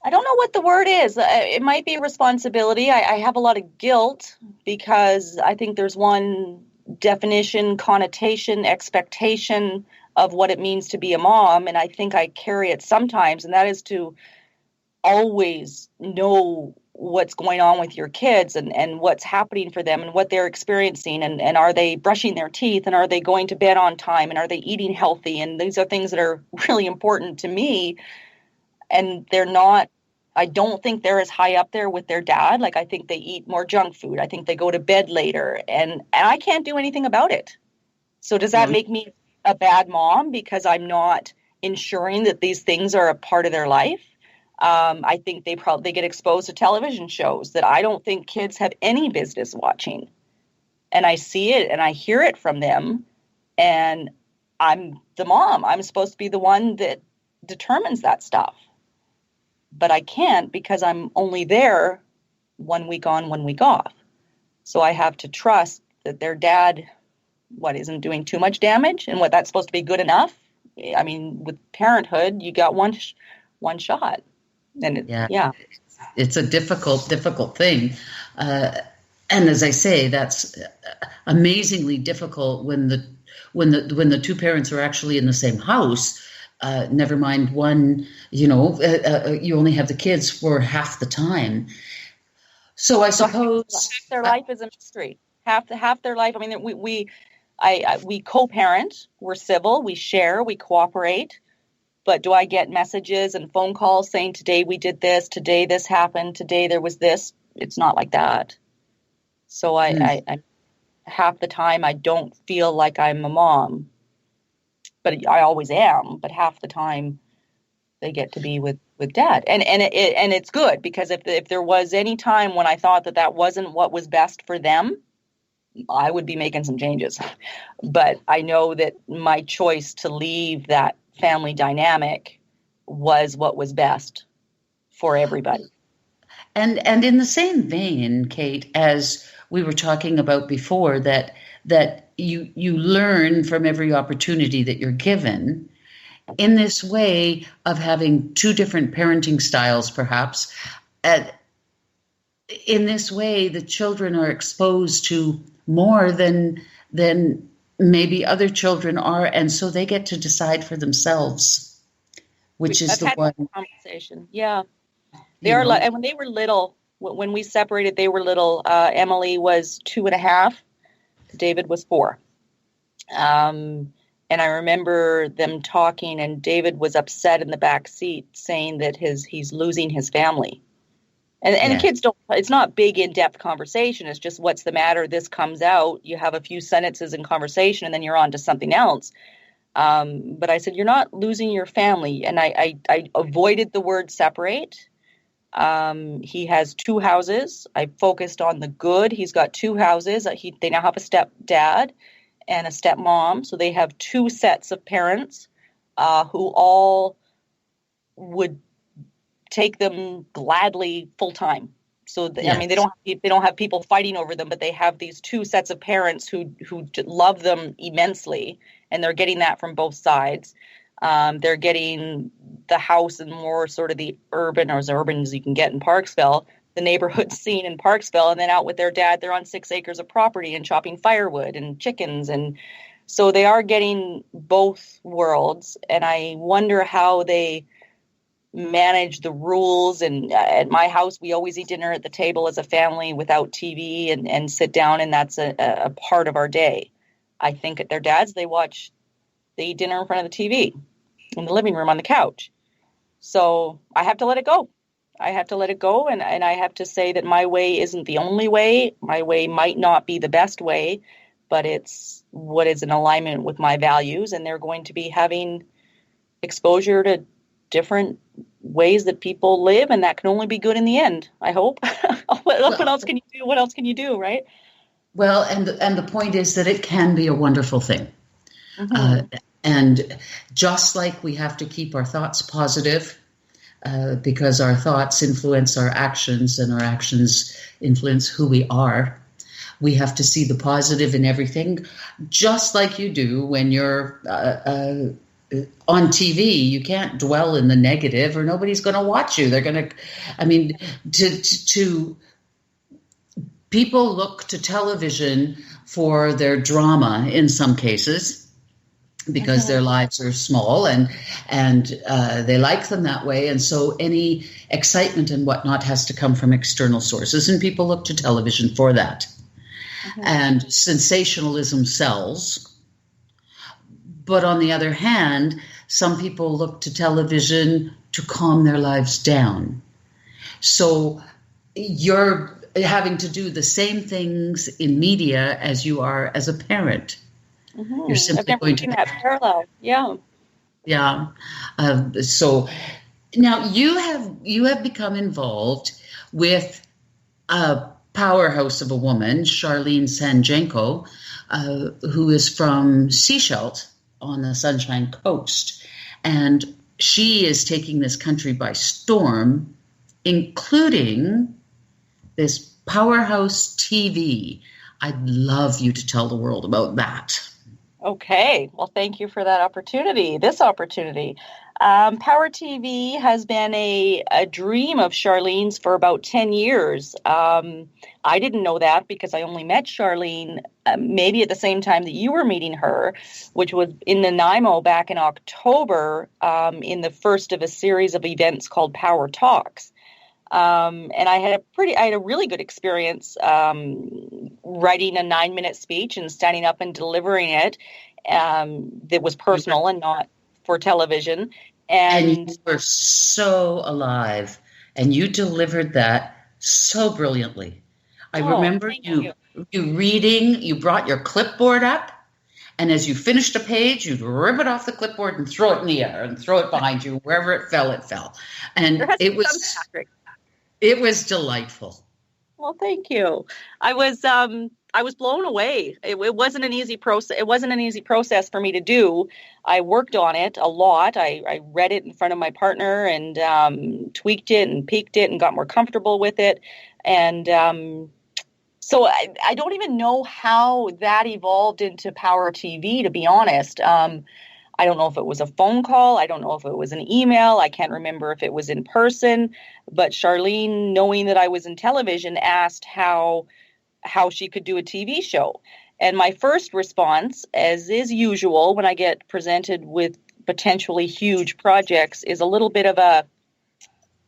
I don't know what the word is. It might be responsibility. I have a lot of guilt, because I think there's one definition, connotation, expectation of what it means to be a mom. And I think I carry it sometimes, and that is to always know what's going on with your kids, and what's happening for them, and what they're experiencing, and are they brushing their teeth, and are they going to bed on time, and are they eating healthy? And these are things that are really important to me. And I don't think they're as high up there with their dad. Like, I think they eat more junk food. I think they go to bed later, and I can't do anything about it. So does that make me a bad mom because I'm not ensuring that these things are a part of their life? I think they get exposed to television shows that I don't think kids have any business watching. And I see it and I hear it from them, and I'm the mom. I'm supposed to be the one that determines that stuff. But I can't, because I'm only there 1 week on, 1 week off. So I have to trust that their dad, isn't doing too much damage, and that's supposed to be good enough. I mean, with parenthood, you got one shot. And it's a difficult thing. And as I say, that's amazingly difficult when the two parents are actually in the same house. Never mind one, you only have the kids for half the time. So I suppose half their life is a mystery. Half their life. I mean, we co-parent. We're civil. We share. We cooperate. But do I get messages and phone calls saying, today we did this, today this happened, today there was this? It's not like that. So I half the time I don't feel like I'm a mom, but I always am. But half the time they get to be with dad, and it's good, because if there was any time when I thought that wasn't what was best for them, I would be making some changes. But I know that my choice to leave that family dynamic was what was best for everybody. And in the same vein, Kait, as we were talking about before, that you learn from every opportunity that you're given, in this way of having two different parenting styles, perhaps, in this way the children are exposed to more than maybe other children are, and so they get to decide for themselves, which is the one conversation. Yeah, they are. And when they were little, when we separated, they were little. Emily was 2.5. David was 4. And I remember them talking, and David was upset in the back seat, saying that he's losing his family. And kids don't, it's not big in-depth conversation. It's just, what's the matter? This comes out. You have a few sentences in conversation, and then you're on to something else. But I said, you're not losing your family. And I avoided the word separate. He has 2 houses. I focused on the good. He's got 2 houses. They now have a stepdad and a stepmom. So they have 2 sets of parents who all would take them gladly full time. So Yes. I mean, they don't have people fighting over them, but they have these two sets of parents who love them immensely, and they're getting that from both sides. They're getting the house and more sort of the urban, or as urban as you can get in Parksville, the neighborhood scene in Parksville, and then out with their dad, they're on 6 acres of property and chopping firewood and chickens. And so they are getting both worlds. And I wonder how they manage the rules. And at my house, we always eat dinner at the table as a family without TV and sit down. And that's a part of our day. I think at their dad's, they eat dinner in front of the TV in the living room on the couch. So I have to let it go. I have to let it go, and I have to say that my way isn't the only way. My way might not be the best way, but it's what is in alignment with my values, and they're going to be having exposure to different ways that people live, and that can only be good in the end, I hope. What else can you do? What else can you do, right? Well, and the point is that it can be a wonderful thing. Mm-hmm. And just like we have to keep our thoughts positive, because our thoughts influence our actions and our actions influence who we are. We have to see the positive in everything, just like you do when you're on TV. You can't dwell in the negative or nobody's going to watch you. They're going to, I mean, to people look to television for their drama in some cases, because their lives are small and they like them that way. And so any excitement and whatnot has to come from external sources, and people look to television for that. And sensationalism sells. But on the other hand, some people look to television to calm their lives down. So you're having to do the same things in media as you are as a parent. Mm-hmm. You're simply I've never going seen to that parallel. Yeah. Yeah. So now you have become involved with a powerhouse of a woman, Charlene Sanjenko, who is from Sechelt on the Sunshine Coast. And she is taking this country by storm, including this Powerhouse TV. I'd love you to tell the world about that. Okay. Well, thank you for that opportunity, this opportunity. Power TV has been a dream of Charlene's for about 10 years. I didn't know that because I only met Charlene maybe at the same time that you were meeting her, which was in Nanaimo back in October, in the first of a series of events called Power Talks. And I had a really good experience writing a 9-minute speech and standing up and delivering it that was personal and not for television. And you were so alive, and you delivered that so brilliantly. I remember you reading, you brought your clipboard up, and as you finished a page, you'd rip it off the clipboard and throw it in the air and throw it behind you. Wherever it fell, it fell. And it was delightful. Well, thank you. I was blown away. It wasn't an easy process. It wasn't an easy process for me to do. I worked on it a lot. I read it in front of my partner and tweaked it and peaked it and got more comfortable with it. And so I don't even know how that evolved into Power TV, to be honest. I don't know if it was a phone call. I don't know if it was an email. I can't remember if it was in person. But Charlene, knowing that I was in television, asked how she could do a TV show. And my first response, as is usual when I get presented with potentially huge projects, is a little bit of a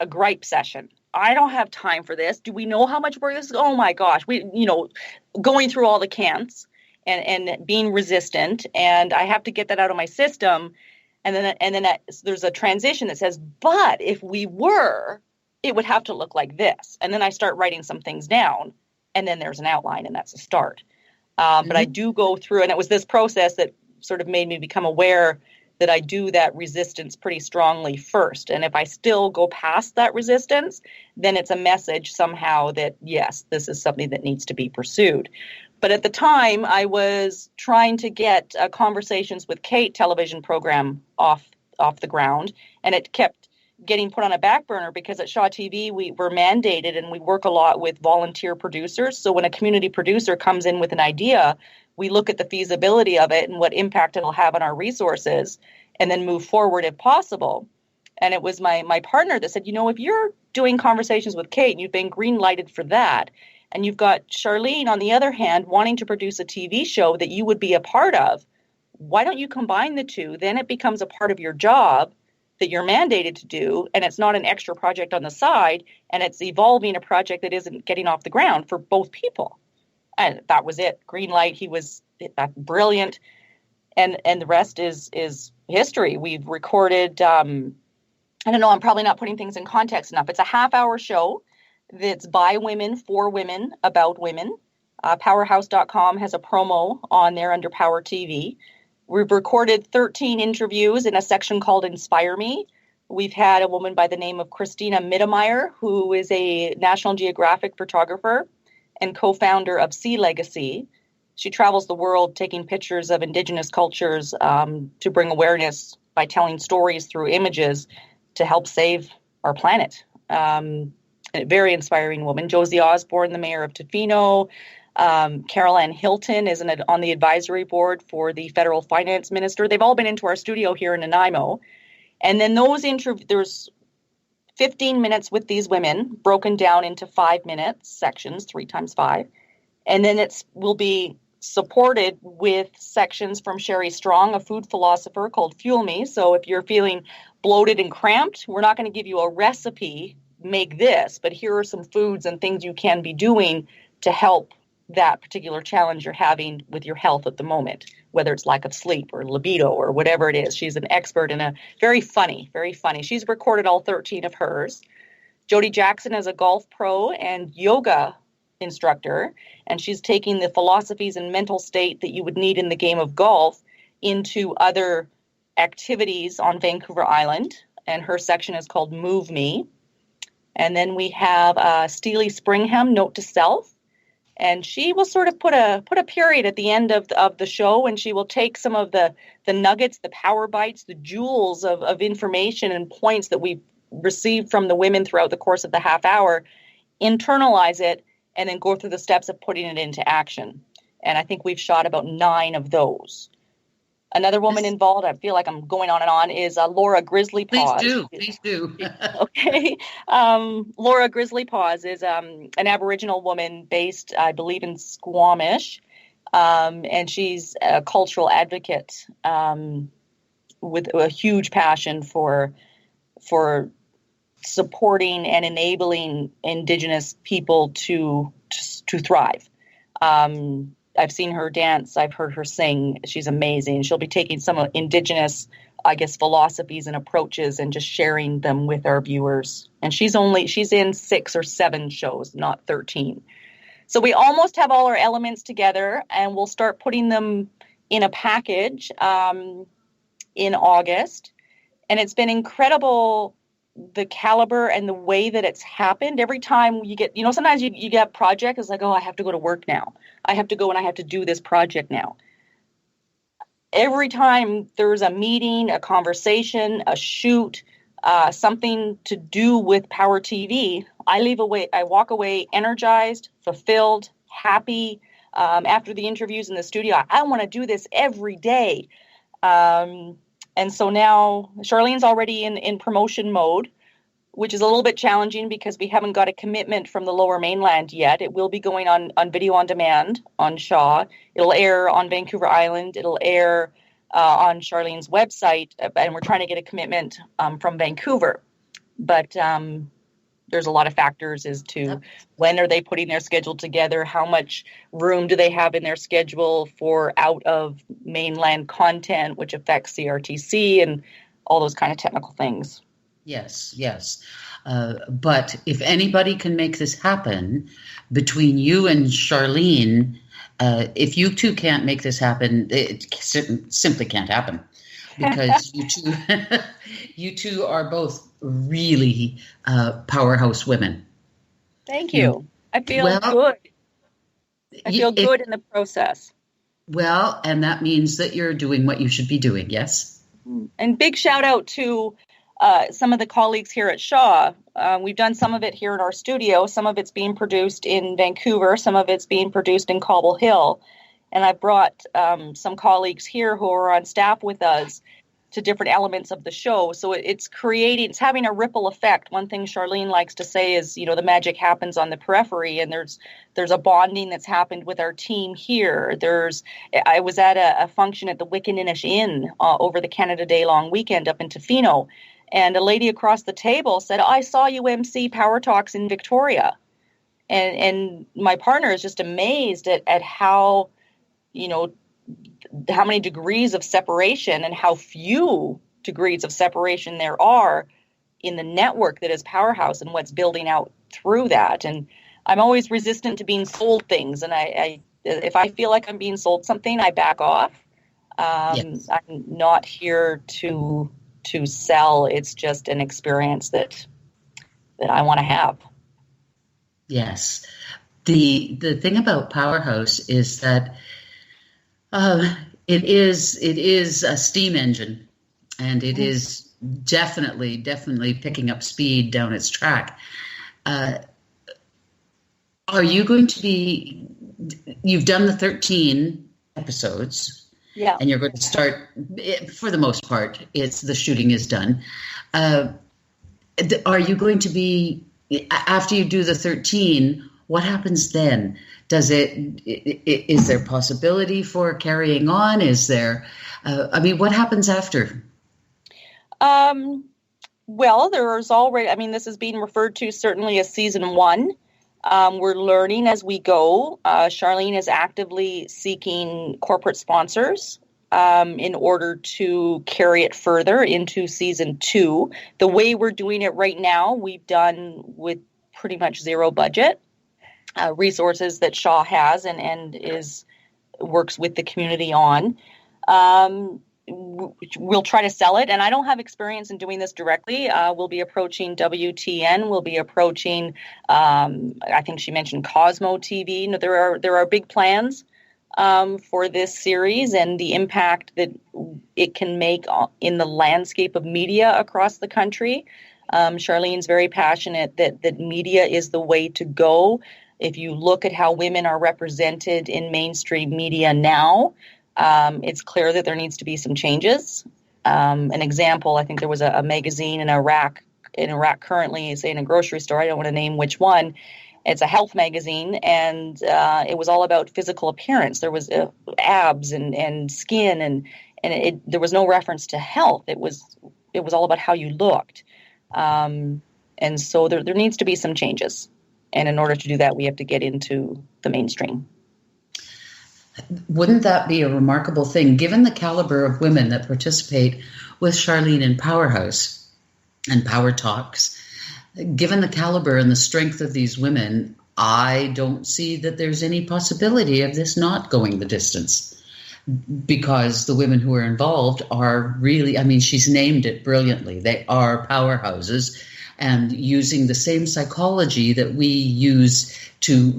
gripe session. I don't have time for this. Do we know how much work this is? Oh my gosh, going through all the can'ts and being resistant, and I have to get that out of my system. And then there's a transition that says, but if we were, it would have to look like this. And then I start writing some things down, and then there's an outline, and that's a start. But I do go through, and it was this process that sort of made me become aware that I do that resistance pretty strongly first. And if I still go past that resistance, then it's a message somehow that, yes, this is something that needs to be pursued. But at the time, I was trying to get Conversations with Kait television program off the ground, and it kept getting put on a back burner because at Shaw TV we were mandated and we work a lot with volunteer producers. So when a community producer comes in with an idea, we look at the feasibility of it and what impact it'll have on our resources and then move forward if possible. And it was my partner that said, if you're doing conversations with Kait and you've been green lighted for that, and you've got Charlene on the other hand wanting to produce a TV show that you would be a part of, why don't you combine the two? Then it becomes a part of your job that you're mandated to do, and it's not an extra project on the side, and it's evolving a project that isn't getting off the ground for both people. And that was it. Green light. He was brilliant, and the rest is history. We've recorded. I don't know. I'm probably not putting things in context enough. It's a half-hour show that's by women, for women, about women. Powerhouse.com has a promo on there under Power TV. We've recorded 13 interviews in a section called Inspire Me. We've had a woman by the name of Christina Mittermeier, who is a National Geographic photographer and co-founder of Sea Legacy. She travels the world taking pictures of Indigenous cultures to bring awareness by telling stories through images to help save our planet. A very inspiring woman. Josie Osborne, the mayor of Tofino. Carol Ann Hilton is on the advisory board for the federal finance minister. They've all been into our studio here in Nanaimo. And then there's 15 minutes with these women broken down into 5-minute sections, 3 times 5. And then will be supported with sections from Sherry Strong, a food philosopher, called Fuel Me. So if you're feeling bloated and cramped, we're not going to give you a recipe, make this, but here are some foods and things you can be doing to help that particular challenge you're having with your health at the moment, whether it's lack of sleep or libido or whatever it is. She's an expert and very funny. She's recorded all 13 of hers. Jody Jackson is a golf pro and yoga instructor, and she's taking the philosophies and mental state that you would need in the game of golf into other activities on Vancouver Island, and her section is called Move Me. And then we have Steely Springham, Note to Self, and she will sort of put a period at the end of the show, and she will take some of the nuggets, the power bites, the jewels of information and points that we've received from the women throughout the course of the half hour, internalize it, and then go through the steps of putting it into action. And I think we've shot about 9 of those. Another woman involved, I feel like I'm going on and on, is Laura Grizzly Paws. Please do. Okay. Laura Grizzly Paws is an Aboriginal woman based, I believe, in Squamish. And she's a cultural advocate with a huge passion for supporting and enabling Indigenous people to thrive. I've seen her dance. I've heard her sing. She's amazing. She'll be taking some Indigenous, philosophies and approaches and just sharing them with our viewers. And she's in 6 or 7 shows, not 13. So we almost have all our elements together, and we'll start putting them in a package in August. And it's been incredible, the caliber and the way that it's happened. Every time you get, sometimes you get a project, it's like, oh, I have to go to work now. I have to go and I have to do this project now. Every time there's a meeting, a conversation, a shoot, something to do with Power TV, I walk away energized, fulfilled, happy. After the interviews in the studio, I want to do this every day. And so now Charlene's already in promotion mode, which is a little bit challenging because we haven't got a commitment from the Lower Mainland yet. It will be going on video on demand on Shaw. It'll air on Vancouver Island. It'll air on Charlene's website, and we're trying to get a commitment from Vancouver. But there's a lot of factors as to when are they putting their schedule together, how much room do they have in their schedule for out of mainland content, which affects CRTC and all those kind of technical things. Yes. But if anybody can make this happen between you and Charlene, if you two can't make this happen, it simply can't happen, because you two are both really powerhouse women. Thank you. I feel good. I feel good in the process. Well, and that means that you're doing what you should be doing, yes? And big shout out to some of the colleagues here at Shaw. We've done some of it here in our studio. Some of it's being produced in Vancouver. Some of it's being produced in Cobble Hill. And I've brought some colleagues here who are on staff with us to different elements of the show. So it's having a ripple effect. One thing Charlene likes to say is, the magic happens on the periphery, and there's a bonding that's happened with our team here. I was at a function at the Wickaninnish Inn over the Canada Day long weekend up in Tofino, and a lady across the table said, "I saw you MC Power Talks in Victoria." And my partner is just amazed at how, how many degrees of separation and how few degrees of separation there are in the network that is Powerhouse and what's building out through that. And I'm always resistant to being sold things. And if I feel like I'm being sold something, I back off. Yes. I'm not here to sell. It's just an experience that I want to have. Yes. The thing about Powerhouse is that it is a steam engine, and it is definitely picking up speed down its track. Are you going to be? You've done the 13 episodes, yeah, and you're going to start. For the most part, the shooting is done. Are you going to be, after you do the 13? What happens then? Is there possibility for carrying on? Is there, what happens after? Well, there's already, this is being referred to certainly as season 1. We're learning as we go. Charlene is actively seeking corporate sponsors in order to carry it further into season 2. The way we're doing it right now, we've done with pretty much zero budget. Resources that Shaw has and works with the community on. We'll try to sell it, and I don't have experience in doing this directly. We'll be approaching WTN. We'll be approaching. I think she mentioned Cosmo TV. No, there are big plans for this series and the impact that it can make in the landscape of media across the country. Charlene's very passionate that media is the way to go. If you look at how women are represented in mainstream media now, it's clear that there needs to be some changes. An example, I think there was a magazine in Iraq currently, say in a grocery store, I don't want to name which one. It's a health magazine, and it was all about physical appearance. There was abs and skin, and there was no reference to health. It was all about how you looked. And so there needs to be some changes. And in order to do that, we have to get into the mainstream. Wouldn't that be a remarkable thing, given the caliber of women that participate with Charlene in Powerhouse and Power Talks? Given the caliber and the strength of these women, I don't see that there's any possibility of this not going the distance, because the women who are involved are really, she's named it brilliantly. They are powerhouses, and using the same psychology that we use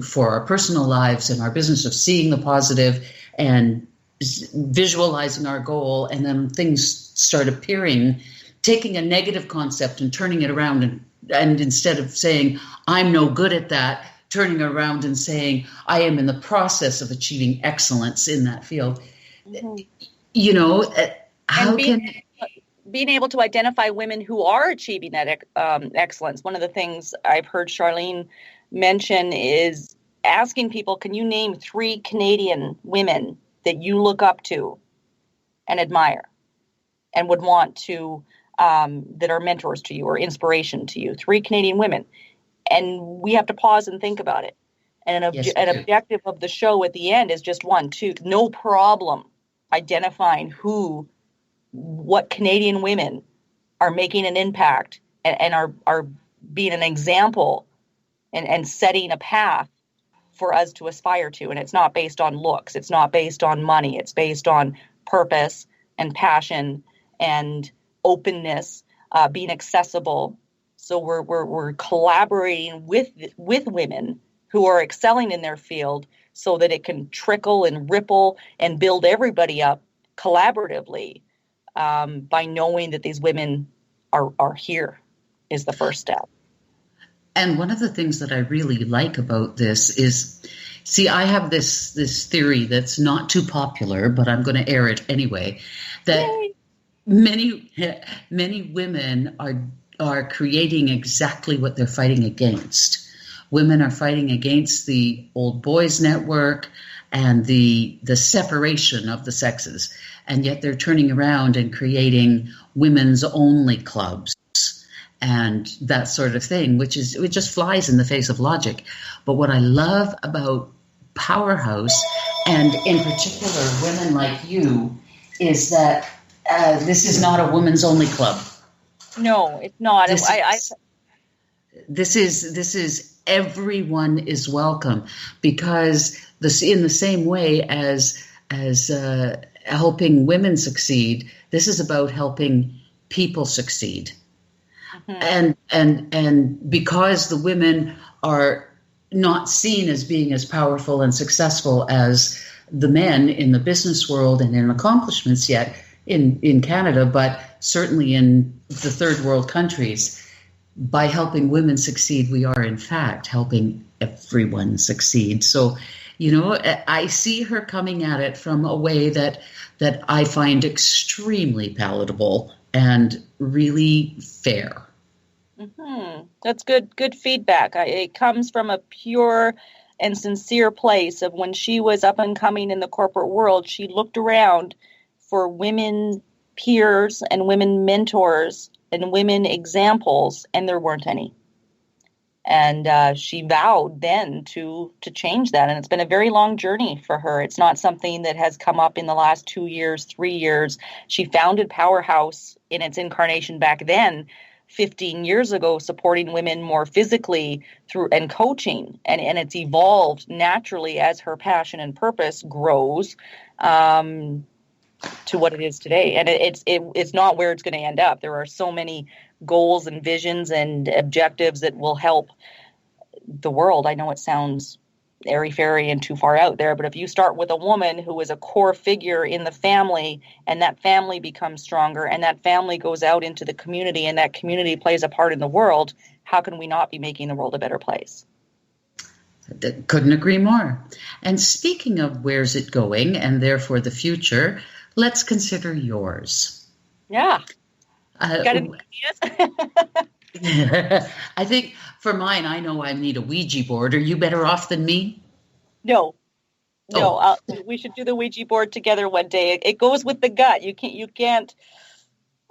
for our personal lives and our business of seeing the positive and visualizing our goal, and then things start appearing, taking a negative concept and turning it around, and instead of saying, I'm no good at that, turning around and saying, I am in the process of achieving excellence in that field. Mm-hmm. How being able to identify women who are achieving that excellence. One of the things I've heard Charlene mention is asking people, can you name 3 Canadian women that you look up to and admire and would want to, that are mentors to you or inspiration to you? 3 Canadian women. And we have to pause and think about it. And an objective of the show at the end is just 1, 2, no problem identifying what Canadian women are making an impact and are being an example and setting a path for us to aspire to. And it's not based on looks. It's not based on money. It's based on purpose and passion and openness, being accessible. So we're collaborating with women who are excelling in their field so that it can trickle and ripple and build everybody up collaboratively, by knowing that these women are here is the first step. And one of the things that I really like about this is, see, I have this theory that's not too popular, but I'm going to air it anyway, that many women are creating exactly what they're fighting against. Women are fighting against the old boys network and the separation of the sexes, and yet they're turning around and creating women's only clubs and that sort of thing, it just flies in the face of logic. But what I love about Powerhouse, and in particular women like you, is that this is not a women's only club. No, it's not. This is everyone is welcome, because in the same way as helping women succeed, this is about helping people succeed. And because the women are not seen as being as powerful and successful as the men in the business world and in accomplishments yet in Canada, but certainly in the third world countries, by helping women succeed, we are in fact helping everyone succeed. So, I see her coming at it from a way that I find extremely palatable and really fair. That's good feedback. It comes from a pure and sincere place of when she was up and coming in the corporate world, she looked around for women peers and women mentors and women examples, and there weren't any. And she vowed then to change that. And it's been a very long journey for her. It's not something that has come up in the last 2 years, 3 years. She founded Powerhouse in its incarnation back then, 15 years ago, supporting women more physically through and coaching. And it's evolved naturally as her passion and purpose grows to what it is today. And it's not where it's going to end up. There are so many goals and visions and objectives that will help the world. I know it sounds airy-fairy and too far out there, but if you start with a woman who is a core figure in the family, and that family becomes stronger, and that family goes out into the community, and that community plays a part in the world, how can we not be making the world a better place? Couldn't agree more. And speaking of where's it going, and therefore the future, let's consider yours. Yeah. Got any ideas? I think for mine, I know I need a Ouija board. Are you better off than me? No. We should do the Ouija board together one day. It goes with the gut. You can't.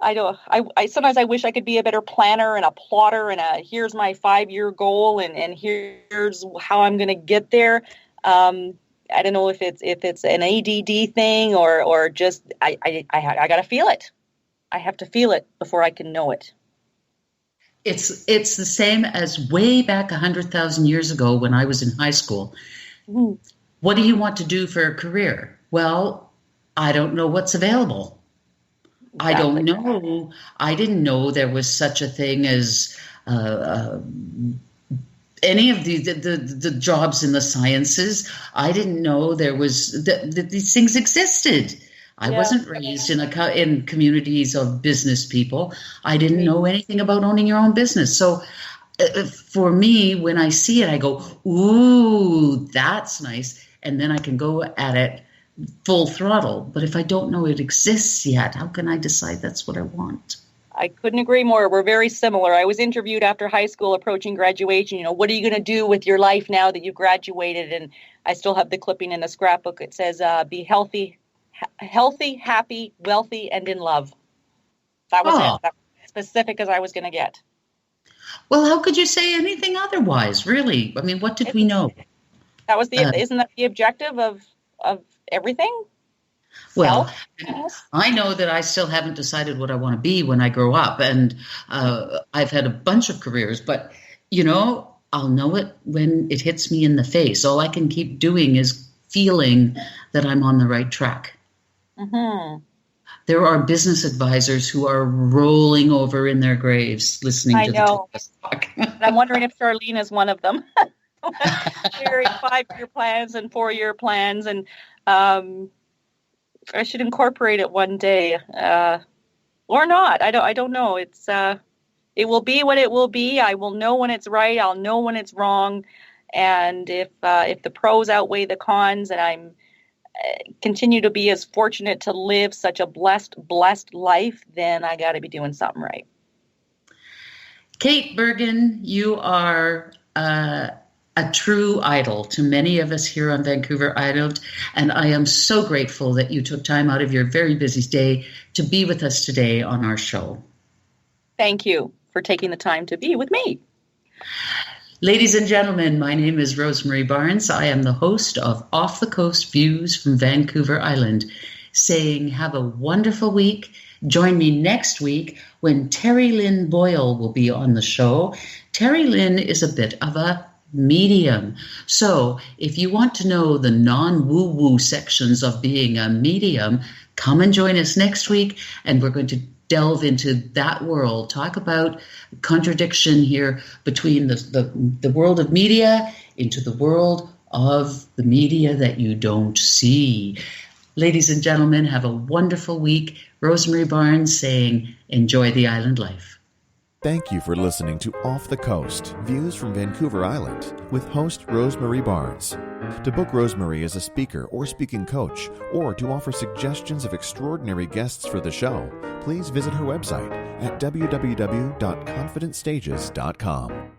I sometimes I wish I could be a better planner and a plotter and here's my 5-year goal and here's how I'm going to get there. I don't know if it's an ADD thing or just I got to feel it. I have to feel it before I can know it. It's the same as way back 100,000 years ago when I was in high school. Mm. What do you want to do for a career? Well, I don't know what's available. Exactly. I don't know. I didn't know there was such a thing as any of the jobs in the sciences. I didn't know there was that these things existed. I wasn't raised in communities of business people. I didn't know anything about owning your own business. So for me, when I see it, I go, ooh, that's nice. And then I can go at it full throttle. But if I don't know it exists yet, how can I decide that's what I want? I couldn't agree more. We're very similar. I was interviewed after high school approaching graduation. What are you going to do with your life now that you graduated? And I still have the clipping in the scrapbook. It says, be healthy, happy, wealthy, and in love. That was it. That was as specific as I was going to get. Well, how could you say anything otherwise, really? I mean, what did we know? That was isn't that the objective of everything? Well, I know that I still haven't decided what I want to be when I grow up. And I've had a bunch of careers, but, I'll know it when it hits me in the face. All I can keep doing is feeling that I'm on the right track. Mm-hmm. There are business advisors who are rolling over in their graves listening to the two of us talk. I'm wondering if Charlene is one of them. Very 5-year plans and 4-year plans, and I should incorporate it one day. or not. I don't know. It will be what it will be. I will know when it's right. I'll know when it's wrong. And if the pros outweigh the cons, and I'm continue to be as fortunate to live such a blessed life, then I got to be doing something right. Kait Bergen, you are a true idol to many of us here on Vancouver Island, and I am so grateful that you took time out of your very busy day to be with us today on our show. Thank you for taking the time to be with me. Ladies and gentlemen, my name is Rosemary Barnes. I am the host of Off the Coast Views from Vancouver Island, saying have a wonderful week. Join me next week when Terry Lynn Boyle will be on the show. Terry Lynn is a bit of a medium. So if you want to know the non-woo-woo sections of being a medium, come and join us next week, and we're going to delve into that world, talk about contradiction here between the world of media into the world of the media that you don't see. Ladies and gentlemen, have a wonderful week. Rosemary Barnes saying, enjoy the island life. Thank you for listening to Off the Coast, Views from Vancouver Island, with host Rosemary Barnes. To book Rosemary as a speaker or speaking coach, or to offer suggestions of extraordinary guests for the show, please visit her website at www.confidentstages.com.